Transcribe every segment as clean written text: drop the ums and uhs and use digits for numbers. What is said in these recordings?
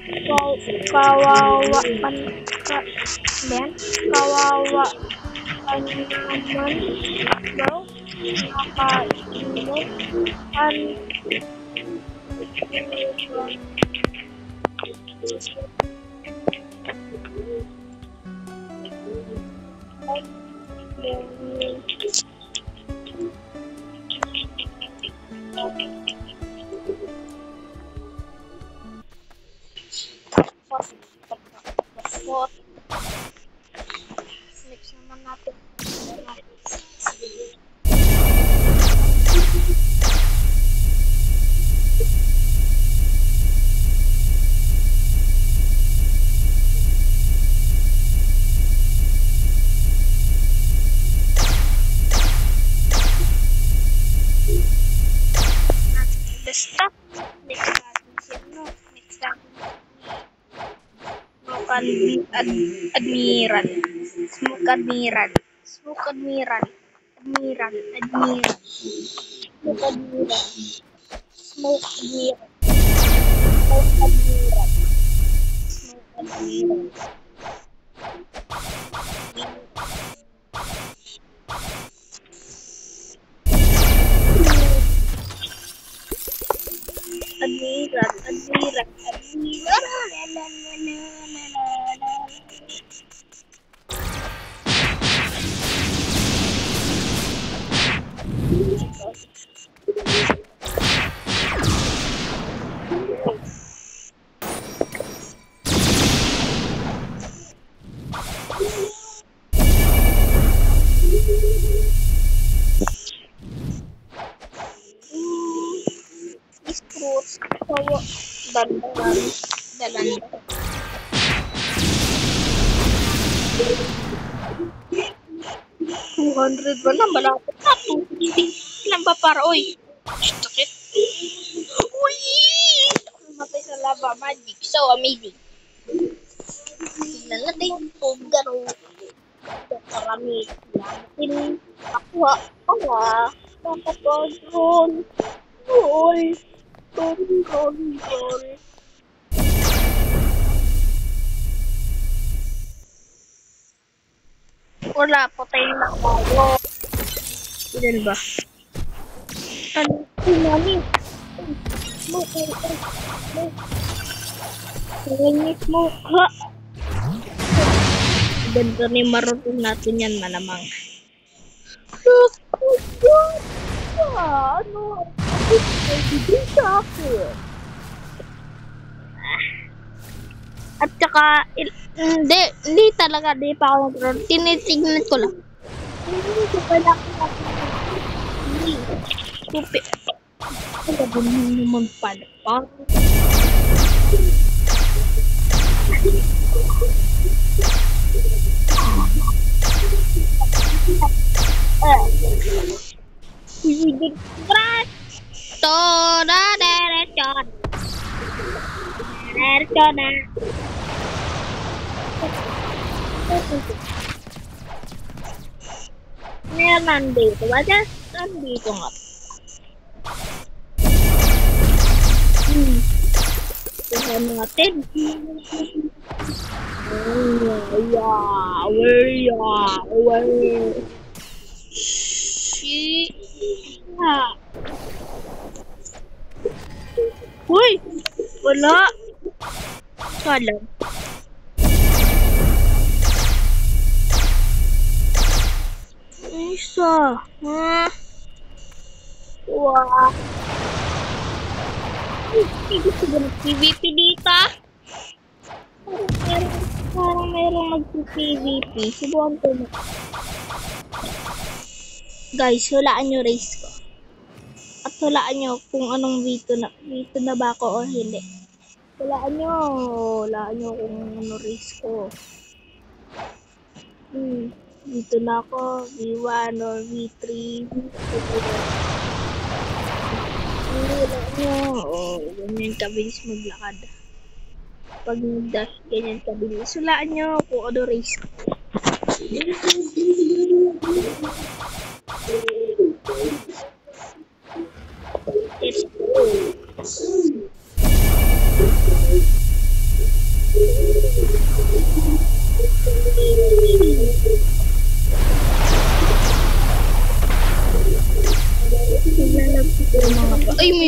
Kawawa kan Ben, kawawa kan naman daw nakainom kan next naman natin. Basta next natin si ano, next natin Smoke Admiral. Smoke Admiral. Smoke Admiral. Admiral. Admiral. Smoke Admiral. Smoke Admiral. Smoke Admiral. Smoke Admiral. Admiral. Admiral. Admiral. Terus bawa dandan 200 ba na malapit na 250 lang ba para oy sakit uy matay sa lava magic so amazing tingnan natin kung gano'n karami natin nakuha nakapag-roll wala, patay na ako. Ilan ba? Ano? Mami. Smoke. Smoke. Ha? Ganda ni marunong natin yan malamang. Ano? Hindi sa akin. At saka, hindi talaga, di pa ako nag-roll. Tinitignan ko lang. Hindi ko pala hindi. Tupi. Ano ba naman pala? Higit berat. Toda derecho na. Meron nandito ba dyan? Nandito nga. Tignan natin. Uy! Wala! Salam. Isa. Ha? Wah. Gusto ba nag-PVP dito? Parang mayroong mag-PVP. Subukan ko na. Guys, hulaan nyo race ko. At hulaan nyo kung anong Vito na ba ako o hindi. Hulaan nyo kung ano race ko. Dito na ako, V1 or V3. Hulaan nyo. Ganyan kabilis maglakad. Pag nag-dash, ganyan kabilis. Hulaan nyo kung ano race ko. Let's go.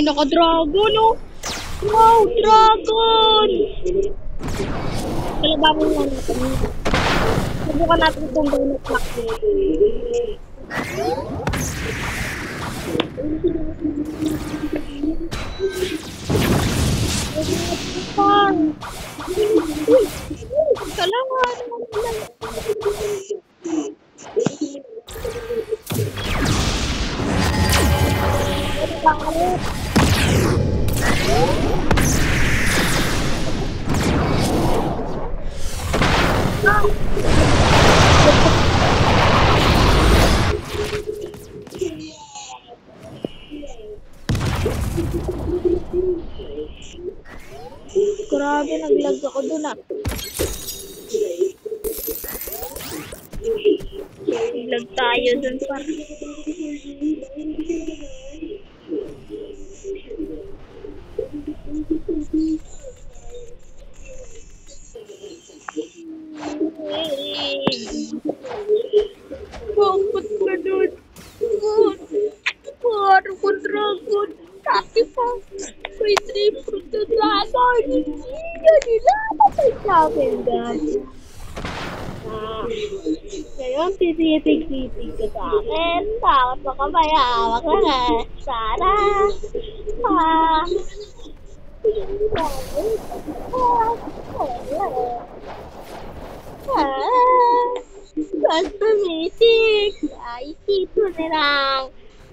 naka-dragon, oh. Wow, dragon! Kalabanin lang natin. Subukan natin itong donut clock. Salamat! Grabe, naglag ako dun ah. Naglag tayo dun pa. Bakit ka dun? Parang ko dragon. Dati pa. May 3 fruit na dragon. Hindi nila patay sa akin, guys. Ngayon, tititig-titig ka sa akin. Bakit mo ka mayawak na sana? Mas tumitig. Ay, dito na lang.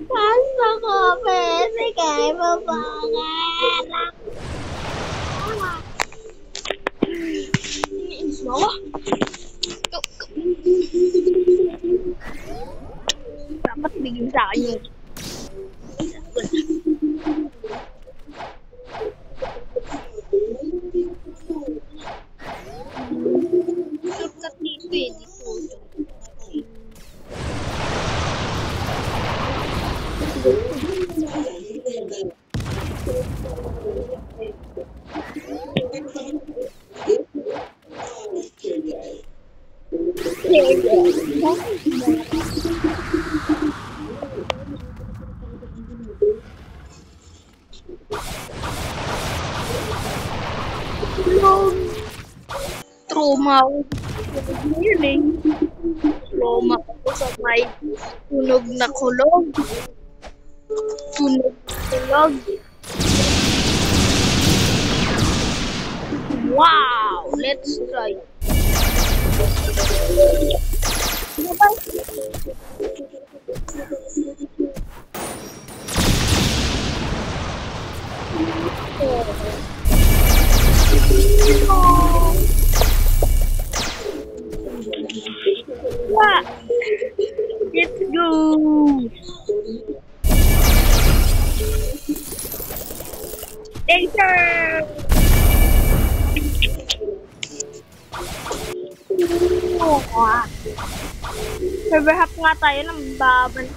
Basta ko, pwede kayo mabangarap. Iniinis mo ako. Dapat bigyan sa akin yung shortcut dito eh. Trauma ako. Yun eh. Trauma ako sa may tunog na kulog. Tunog na kulog. Wow! Let's try. Wow! Let's go! Enter! Overhap nga tayo ng baban.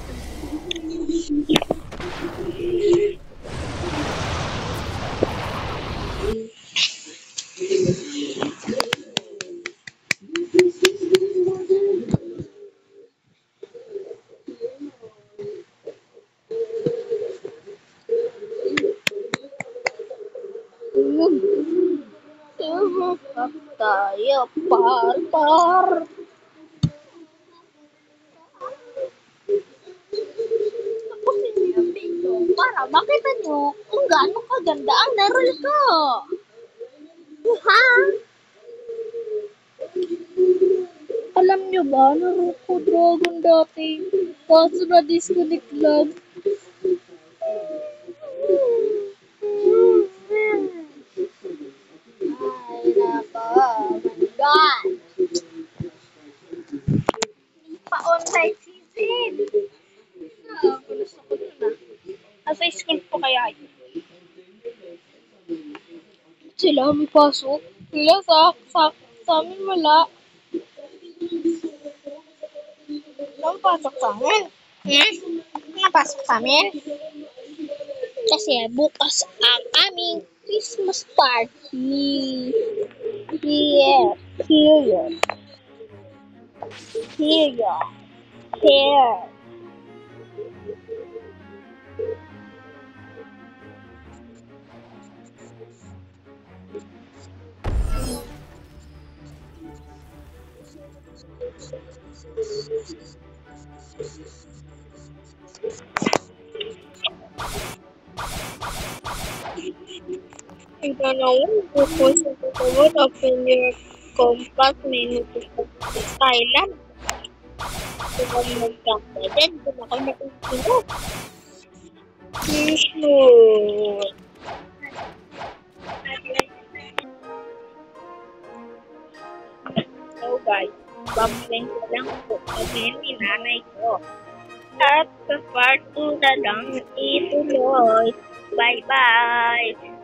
Overhap tayo, par. Para makita nyo kung gaano kaganda ang naroll ko. Ha? Alam nyo ba, naroll ko dragon dati. Kaso na-disconnect lang. Ay, nako. My God. Hindi pa online season. Gusto ko dun ah. Nasa school po kaya yun. Sila may pasok. Sila sa amin wala. Walang pasok sa amin. Walang pasok sa amin. Kasi bukas ang aming Christmas party. Here. I don't know. Focus on the word open your compass menu to Thailand. Kung magkakalan, doon ako natutulog. Smooth. So guys, babalik ko lang po kami ni nanay ko. At sa part 2 na lang ituloy. Bye-bye!